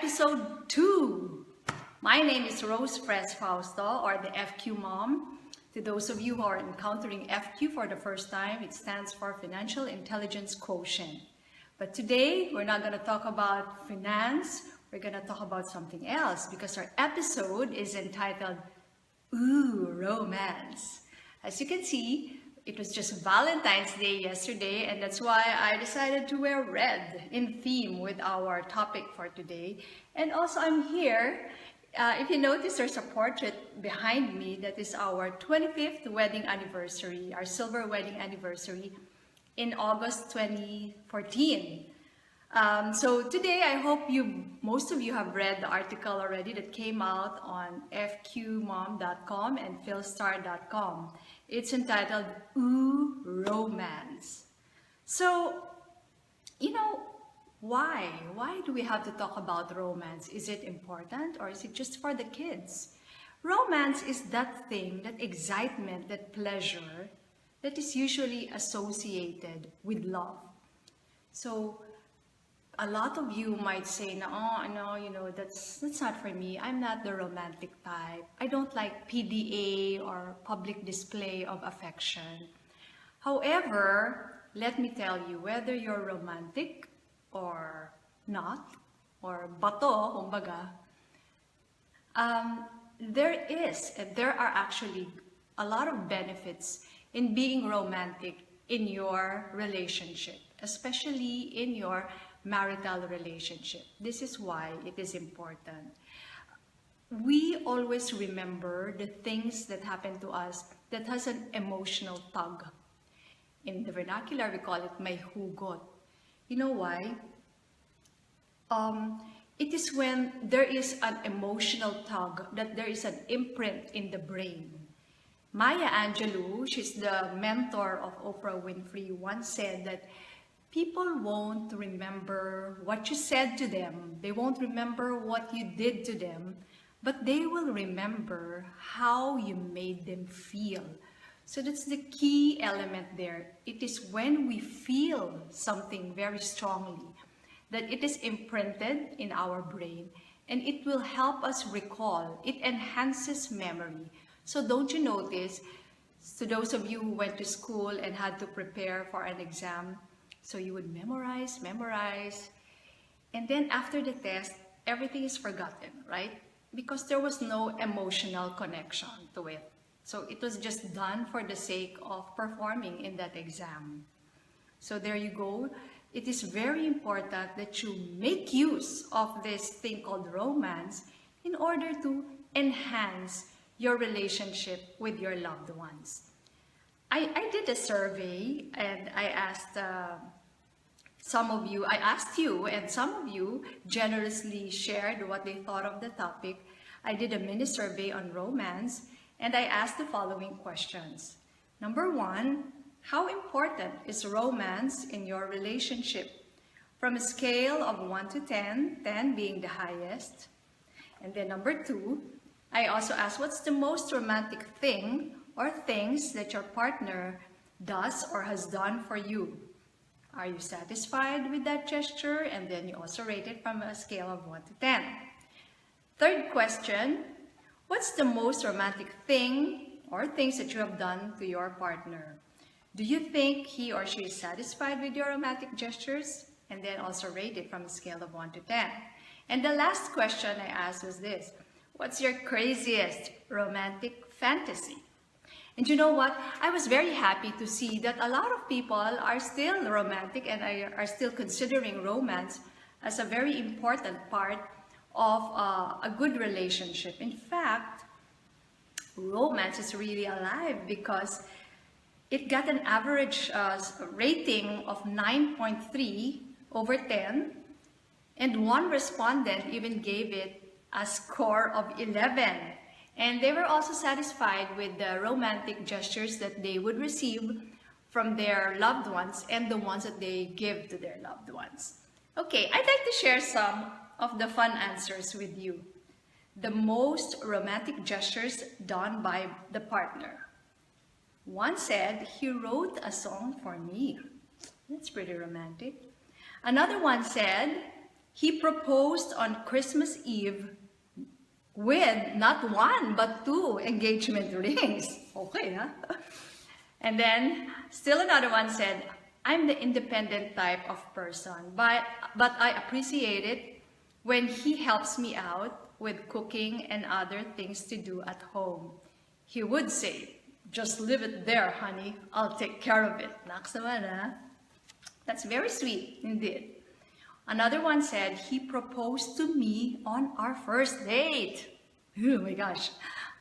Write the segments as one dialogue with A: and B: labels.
A: episode 2. My name is Enrique Fausto, or the FQ Mom. To those of you who are encountering FQ for the first time, it stands for Financial Intelligence Quotient. But today, we're not going to talk about finance. We're going to talk about something else because our episode is entitled, Ooh, Romance. As you can see, it was just Valentine's Day yesterday, and that's why I decided to wear red in theme with our topic for today. And also I'm here, if you notice, there's a portrait behind me that is our 25th wedding anniversary, our silver wedding anniversary in August 2014. So today I hope most of you have read the article already that came out on fqmom.com and philstar.com. It's entitled, Ooh, Romance. So, why? Why do we have to talk about romance? Is it important or is it just for the kids? Romance is that thing, that excitement, that pleasure that is usually associated with love. So, a lot of you might say, no, that's not for me. I'm not the romantic type. I don't like PDA or public display of affection. However, let me tell you, whether you're romantic or not, or bato, kumbaga, there are actually a lot of benefits in being romantic in your relationship, especially in your marital relationship. This is why it is important. We always remember the things that happen to us that has an emotional tug. In the vernacular, we call it may hugot. You know why? It is when there is an emotional tug, that there is an imprint in the brain. Maya Angelou, she's the mentor of Oprah Winfrey, once said that people won't remember what you said to them. They won't remember what you did to them, but they will remember how you made them feel. So that's the key element there. It is when we feel something very strongly that it is imprinted in our brain, and it will help us recall. It enhances memory. So don't you notice, to those of you who went to school and had to prepare for an exam, so you would memorize, and then after the test, everything is forgotten, right? Because there was no emotional connection to it. So it was just done for the sake of performing in that exam. So there you go. It is very important that you make use of this thing called romance in order to enhance your relationship with your loved ones. I did a survey and I asked you, and some of you generously shared what they thought of the topic. I did a mini survey on romance, and I asked the following questions. Number 1, how important is romance in your relationship? From a scale of 1 to 10, 10 being the highest. And then number 2, I also asked, what's the most romantic thing or things that your partner does or has done for you? Are you satisfied with that gesture? And then you also rate it from a scale of 1 to 10. Third question, what's the most romantic thing or things that you have done to your partner? Do you think he or she is satisfied with your romantic gestures? And then also rate it from a scale of 1 to 10. And the last question I asked was this, what's your craziest romantic fantasy? And you know what? I was very happy to see that a lot of people are still romantic and are still considering romance as a very important part of a good relationship. In fact, romance is really alive because it got an average rating of 9.3 over 10, and one respondent even gave it a score of 11. And they were also satisfied with the romantic gestures that they would receive from their loved ones and the ones that they give to their loved ones. Okay, I'd like to share some of the fun answers with you. The most romantic gestures done by the partner. One said, he wrote a song for me. That's pretty romantic. Another one said, He proposed on Christmas Eve with not one, but 2 engagement rings. Okay, huh? And then still another one said, I'm the independent type of person, but I appreciate it when he helps me out with cooking and other things to do at home. He would say, just leave it there, honey. I'll take care of it. Naks naman, huh? That's very sweet, indeed. Another one said, he proposed to me on our first date. Oh my gosh.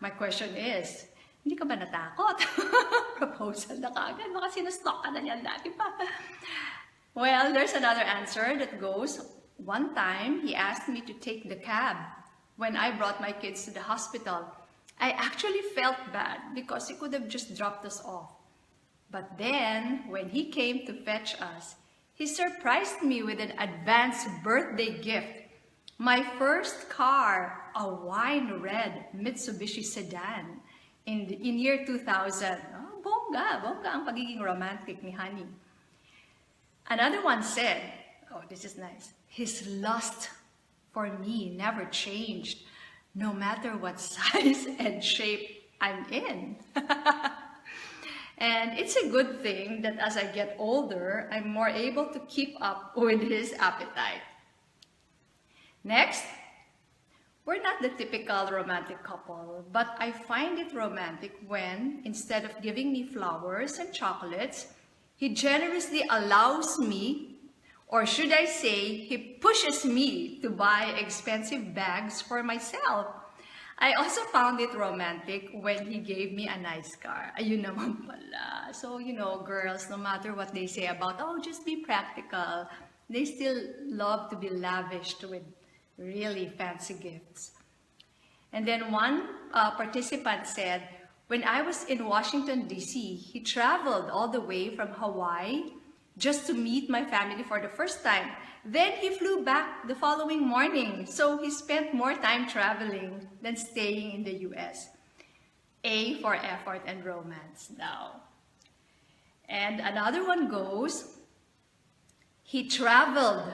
A: My question is, hindi ka ba natakot? Proposal na kagad. Baka sinustok ka na niyan dati pa. Well, there's another answer that goes, one time he asked me to take the cab when I brought my kids to the hospital. I actually felt bad because he could have just dropped us off. But then, when he came to fetch us, he surprised me with an advance birthday gift. My first car, a wine red Mitsubishi sedan in year 2000. Oh, bongga ang pagiging romantic ni Honey. Another one said, oh, this is nice, his lust for me never changed, no matter what size and shape I'm in. And it's a good thing that as I get older, I'm more able to keep up with his appetite. Next, we're not the typical romantic couple, but I find it romantic when, instead of giving me flowers and chocolates, he generously allows me, or should I say, he pushes me to buy expensive bags for myself. I also found it romantic when he gave me a nice car. Ayun naman pala. So, you know, girls, no matter what they say about, oh, just be practical, they still love to be lavished with really fancy gifts. And then one participant said, when I was in Washington, D.C., he traveled all the way from Hawaii just to meet my family for the first time. Then he flew back the following morning, so he spent more time traveling than staying in the US. A for effort and romance now. And another one goes, he traveled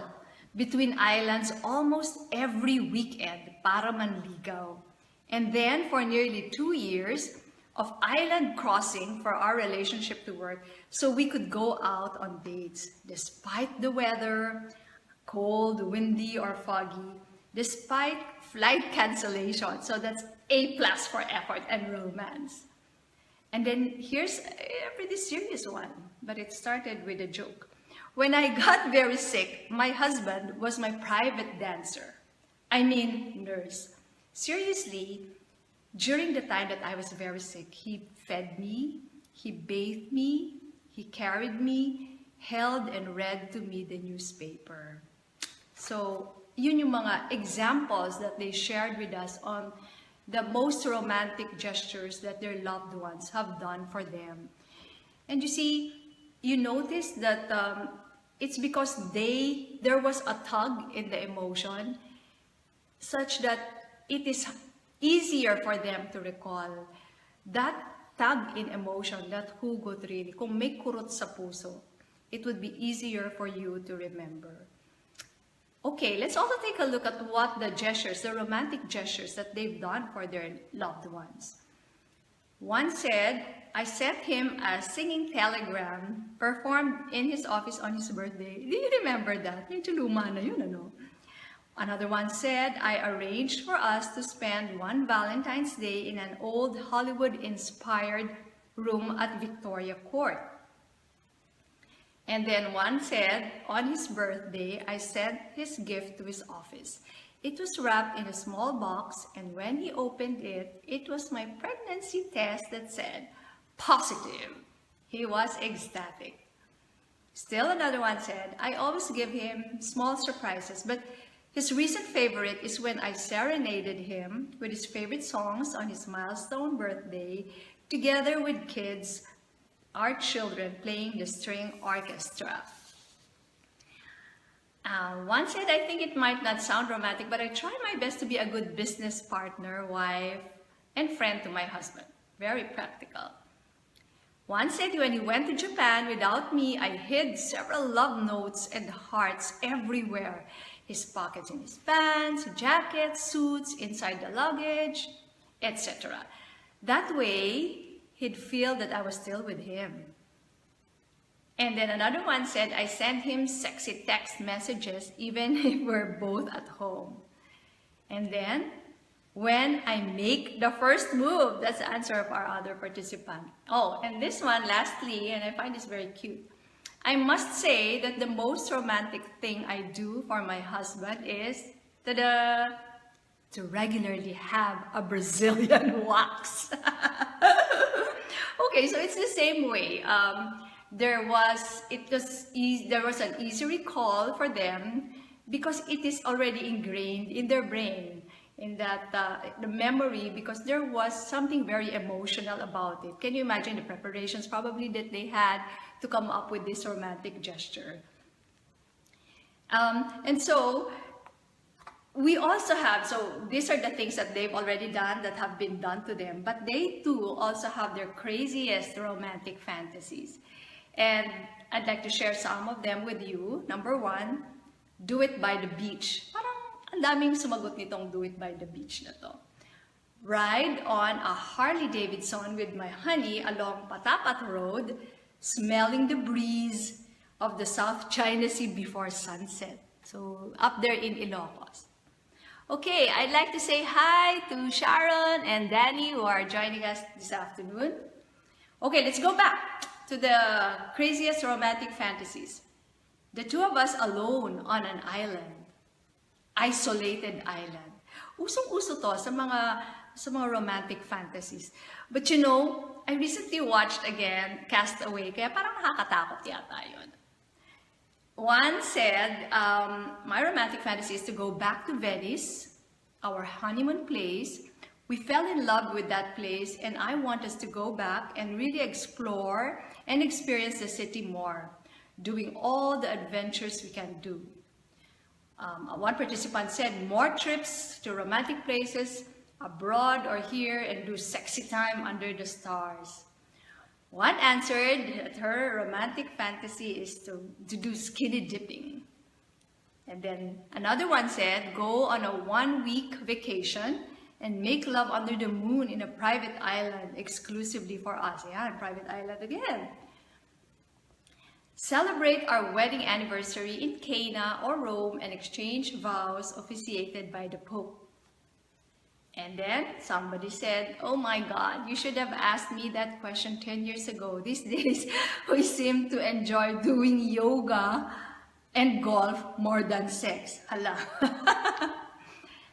A: between islands almost every weekend para manligaw. And then for nearly 2 years of island crossing for our relationship to work, so we could go out on dates despite the weather, cold, windy, or foggy, despite flight cancellation. So that's A+ for effort and romance. And then here's a pretty serious one, but it started with a joke. When I got very sick, my husband was my private dancer. I mean, nurse. Seriously, during the time that I was very sick, he fed me, he bathed me, he carried me, held and read to me the newspaper. So, yun yung mga examples that they shared with us on the most romantic gestures that their loved ones have done for them. And you see, you notice that it's because there was a tug in the emotion such that it is easier for them to recall. That tug in emotion, that hugot really, kung may kurot sa puso, it would be easier for you to remember. Okay, let's also take a look at what the gestures, the romantic gestures that they've done for their loved ones. One said, I sent him a singing telegram performed in his office on his birthday. Do you remember that? Medyo luma na yun, ano? Another one said, I arranged for us to spend one Valentine's Day in an old Hollywood-inspired room at Victoria Court. And then one said, on his birthday, I sent his gift to his office. It was wrapped in a small box, and when he opened it, it was my pregnancy test that said, positive. He was ecstatic. Still another one said, I always give him small surprises, but his recent favorite is when I serenaded him with his favorite songs on his milestone birthday, together with kids, our children, playing the string orchestra. One said, I think it might not sound romantic, but I try my best to be a good business partner, wife, and friend to my husband. Very practical. One said, when he went to Japan without me, I hid several love notes and hearts everywhere. his pockets in his pants, jackets, suits, inside the luggage, etc. That way, he'd feel that I was still with him. And then another one said, I send him sexy text messages even if we're both at home. And then, when I make the first move, that's the answer of our other participant. Oh, and this one, lastly, and I find this very cute. I must say that the most romantic thing I do for my husband is, ta-da, to regularly have a Brazilian wax. Okay, so it's the same way. There was an easy recall for them because it is already ingrained in their brain, in that the memory, because there was something very emotional about it. Can you imagine the preparations probably that they had to come up with this romantic gesture? And so we also have, so these are the things that they've already done that have been done to them, but they too also have their craziest romantic fantasies. And I'd like to share some of them with you. Number one, do it by the beach. Parang ang daming sumagot nitong do it by the beach na to. Ride on a Harley Davidson with my honey along Patapat Road, smelling the breeze of the South China Sea before sunset. So up there in Ilocos. Okay, I'd like to say hi to Sharon and Danny who are joining us this afternoon. Okay, let's go back to the craziest romantic fantasies. The two of us alone on an island. Isolated island. Usong-uso to sa mga romantic fantasies. But you know, I recently watched again Castaway, kaya parang nakakatakot yata yun. One said, my romantic fantasy is to go back to Venice, our honeymoon place. We fell in love with that place and I want us to go back and really explore and experience the city more, doing all the adventures we can do. One participant said, more trips to romantic places abroad or here and do sexy time under the stars. One answered that her romantic fantasy is to do skinny dipping. And then another one said, go on a 1-week vacation and make love under the moon in a private island exclusively for us. Yeah, private island again. Celebrate our wedding anniversary in Cana or Rome and exchange vows officiated by the Pope. And then somebody said, oh my God, you should have asked me that question 10 years ago. These days, we seem to enjoy doing yoga and golf more than sex. Hala.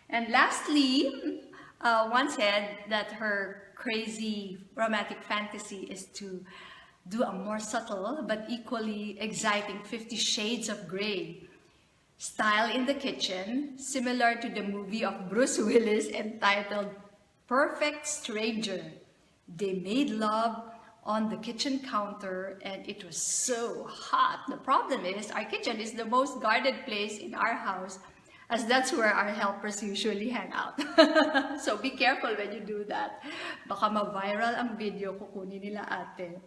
A: And lastly, one said that her crazy romantic fantasy is to do a more subtle but equally exciting 50 Shades of Grey style in the kitchen, similar to the movie of Bruce Willis entitled Perfect Stranger. They made love on the kitchen counter and it was so hot. The problem is our kitchen is the most guarded place in our house, as that's where our helpers usually hang out. So be careful when you do that. Baka ma-viral ang video, kukunin nila ate.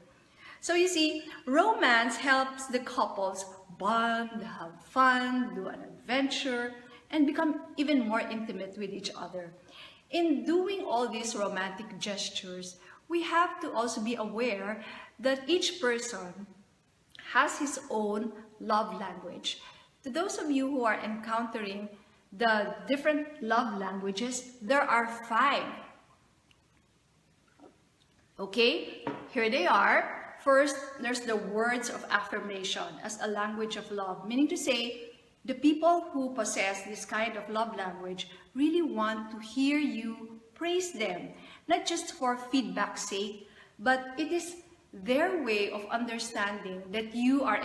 A: So you see, romance helps the couples bond, have fun, do an adventure, and become even more intimate with each other. In doing all these romantic gestures, we have to also be aware that each person has his own love language. To those of you who are encountering the different love languages, there are 5. Okay, here they are. First, there's the words of affirmation as a language of love, meaning to say, the people who possess this kind of love language really want to hear you praise them, not just for feedback's sake, but it is their way of understanding that you are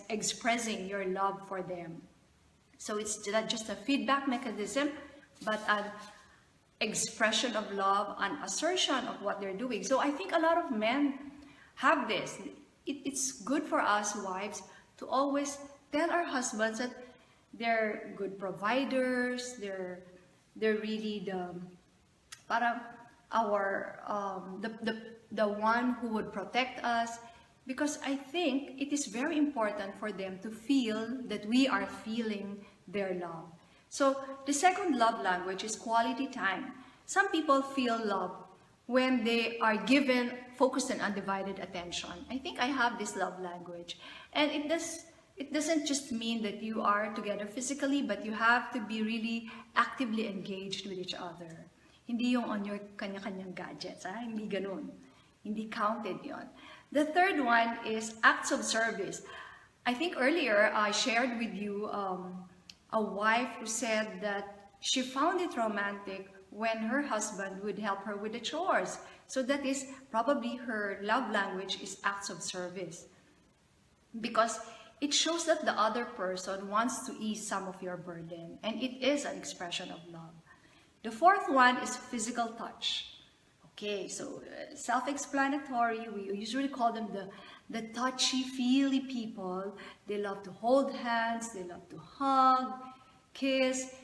A: expressing your love for them. So it's not just a feedback mechanism, but an expression of love, an assertion of what they're doing. So I think a lot of men have this. It's good for us wives to always tell our husbands that they're good providers, they're really the one who would protect us, because I think it is very important for them to feel that we are feeling their love. So the second love language is quality time. Some people feel love when they are given focused and undivided attention. I think I have this love language. And it doesn't just mean that you are together physically, but you have to be really actively engaged with each other. Hindi yung on your kanya-kanyang gadgets, ha? Hindi ganun. Hindi counted yon. The third one is acts of service. I think earlier I shared with you a wife who said that she found it romantic when her husband would help her with the chores. So that is probably her love language is acts of service. Because it shows that the other person wants to ease some of your burden, and it is an expression of love. The fourth one is physical touch. Okay, so self-explanatory. We usually call them the touchy-feely people. They love to hold hands, they love to hug, kiss.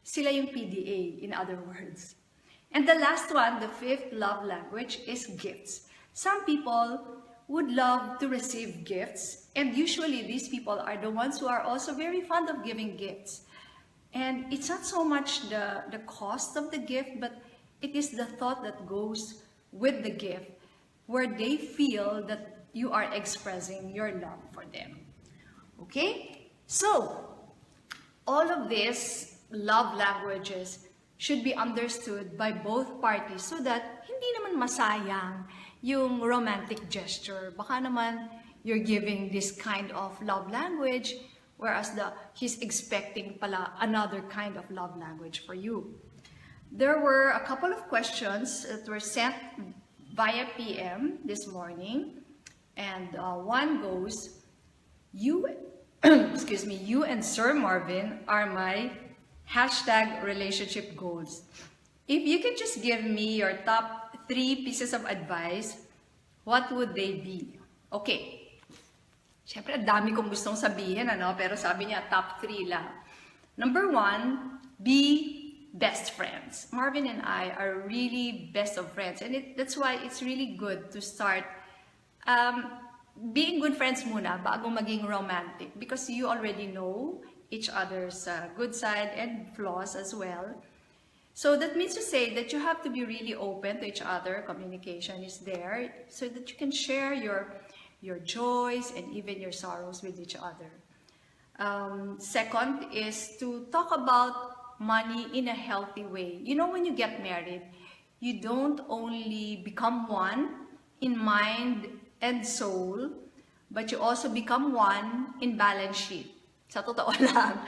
A: Sila yung PDA, in other words. And the last one, the fifth love language, is gifts. Some people would love to receive gifts, and usually these people are the ones who are also very fond of giving gifts. And it's not so much the cost of the gift, but it is the thought that goes with the gift, where they feel that you are expressing your love for them. Okay? So, all of these love languages should be understood by both parties so that hindi naman masayang yung romantic gesture. Baka naman you're giving this kind of love language, whereas he's expecting pala another kind of love language for you. There were a couple of questions that were sent via PM this morning, and one goes, you and Sir Marvin are my #relationship goals. If you could just give me your top 3 pieces of advice, what would they be? Okay. Siyempre, dami kong gustong sabihin, ano? Pero sabi niya, top 3 lang. Number 1, be best friends. Marvin and I are really best of friends. And that's why it's really good to start being good friends muna bago maging romantic. Because you already know each other's good side and flaws as well. So that means to say that you have to be really open to each other. Communication is there so that you can share your joys and even your sorrows with each other. Second is to talk about money in a healthy way. You know, when you get married, you don't only become one in mind and soul, but you also become one in balance sheet. Sa totoo lang,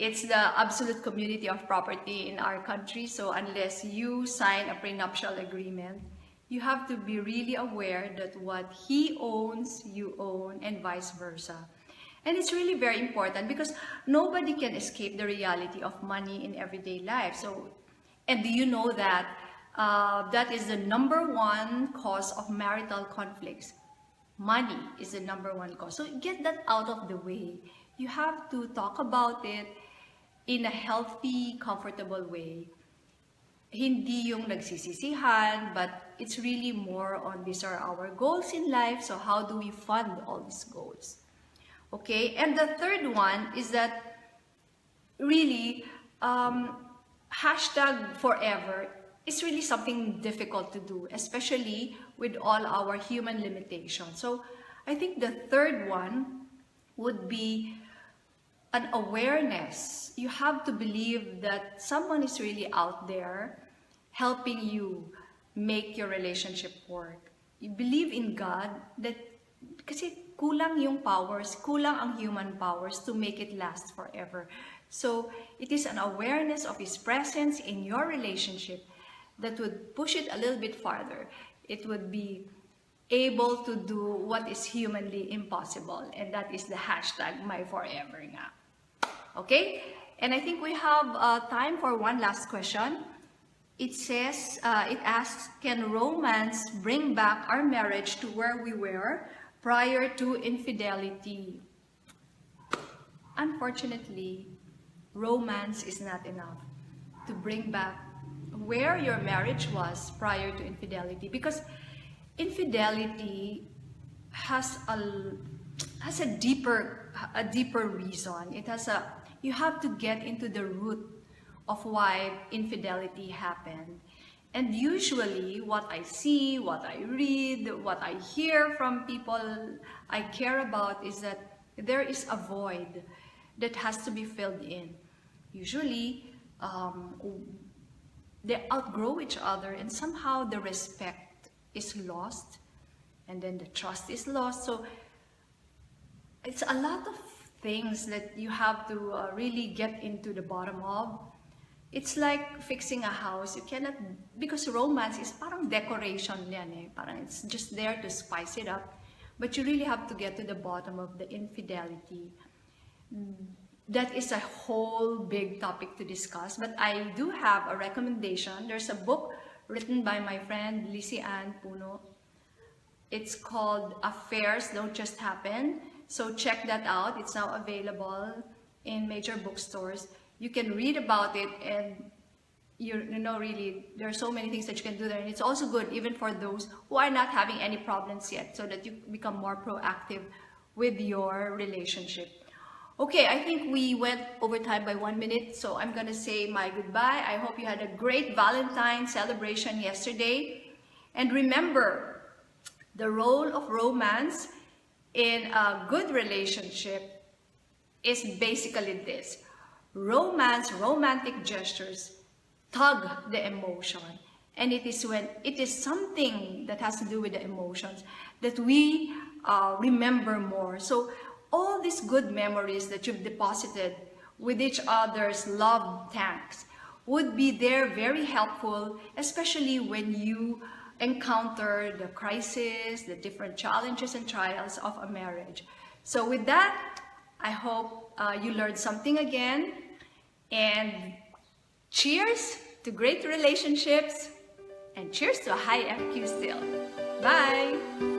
A: it's the absolute community of property in our country. So unless you sign a prenuptial agreement, you have to be really aware that what he owns, you own, and vice versa. And it's really very important because nobody can escape the reality of money in everyday life. So, and do you know that that is the #1 cause of marital conflicts? Money is the #1 cause. So get that out of the way. You have to talk about it in a healthy, comfortable way. Hindi yung nagsisisihan, but it's really more on these are our goals in life, so how do we fund all these goals? Okay, and the third one is that really #forever is really something difficult to do, especially with all our human limitations. So I think the third one would be an awareness. You have to believe that someone is really out there helping you make your relationship work. You believe in God that kasi kulang yung powers, kulang ang human powers to make it last forever. So it is an awareness of His presence in your relationship that would push it a little bit farther. It would be able to do what is humanly impossible, and that is the #myforever nga. Okay? And I think we have time for one last question. It says, it asks, can romance bring back our marriage to where we were prior to infidelity? Unfortunately, romance is not enough to bring back where your marriage was prior to infidelity, because infidelity has has a deeper reason. It has a, you have to get into the root of why infidelity happened. And usually what I see, what I read, what I hear from people I care about is that there is a void that has to be filled in. Usually they outgrow each other, and somehow the respect is lost, and then the trust is lost. So it's a lot of things that you have to really get into the bottom of. It's like fixing a house. You cannot, because romance is parang decoration yan eh. Parang it's just there to spice it up. But you really have to get to the bottom of the infidelity. That is a whole big topic to discuss. But I do have a recommendation. There's a book written by my friend Lizzie Ann Puno. It's called Affairs Don't Just Happen. So check that out. It's now available in major bookstores. You can read about it, and you know, really, there are so many things that you can do there. And it's also good even for those who are not having any problems yet, so that you become more proactive with your relationship. Okay, I think we went over time by 1 minute, so I'm gonna say my goodbye. I hope you had a great Valentine's celebration yesterday. And remember, the role of romance in a good relationship is basically this. Romance, romantic gestures tug the emotion, and it is when it is something that has to do with the emotions that we remember more. So all these good memories that you've deposited with each other's love tanks would be there, very helpful, especially when you encounter the crisis, the different challenges and trials of a marriage. So with that, I hope you learned something again, and cheers to great relationships, and cheers to a high FQ still. Bye!